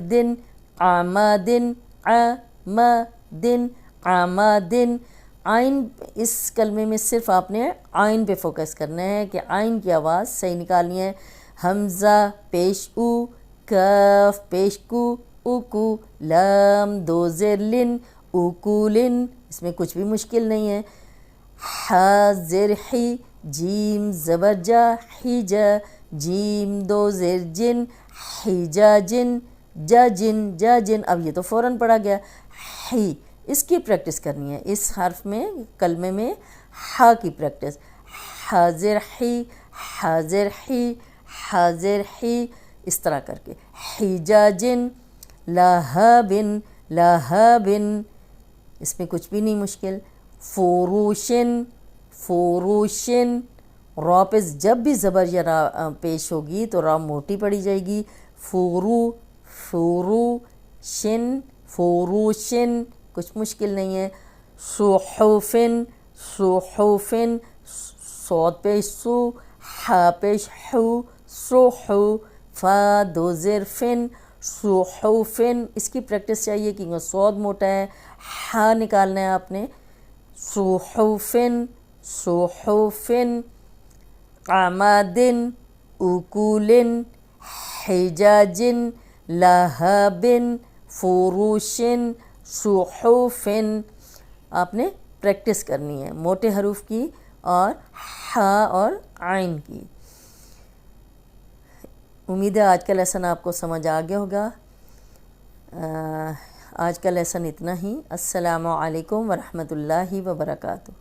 दिन आमादिन आमादिन आमादिन। आइन, इस कलमे में सिर्फ आपने आइन पे फोकस करना है कि आइन की आवाज़ सही निकालनी है। हमज़ा पेश उ, कफ पेश कु, उकु, लाम दो ज़ेर लिन, उकुलिन, इसमें कुछ भी मुश्किल नहीं है। हा ज़ेर ही, जीम ज़बर जा, हिजा, जीम दो ज़ेर जिन, हिजा जिन, जाजिन जाजिन। अब ये तो फ़ौरन पढ़ा गया। ही, इसकी प्रैक्टिस करनी है, इस हर्फ में कलमे में हा की प्रैक्टिस। हाजिर ही, हाजिर ही, हाजिर ही, इस तरह करके। हिजाजिन, लहाबिन, लहाबिन, इसमें कुछ भी नहीं मुश्किल। फ़ुरूशिन, फ़ुरूशिन, रॉ पे जब भी ज़बर या रा पेश होगी तो रॉ मोटी पड़ी जाएगी। फ़ुरू, फ़ुरूशिन, फ़ुरूशिन, कुछ मुश्किल नहीं है। सुहुफिन, सुहुफिन, सौद पेश सु, हा पेश हु, सुहु, फ़ा दो ज़ेर फिन, सुहुफिन, इसकी प्रैक्टिस चाहिए क्योंकि सौद मोटा है। हा निकालना है आपने। सुहुफिन, सुहुफिन, आमादिन, उकुलिन, हिजाजिन, लहाबिन, फ़ुरूशिन, सुहुफिन। आपने प्रैक्टिस करनी है मोटे हरूफ की और हा और आइन की। उम्मीद है आज का लेसन आपको समझ आ गया होगा। आज का लेसन इतना ही। अस्सलामु अलैकुम वरहमतुल्लाहि वबरकातुहू।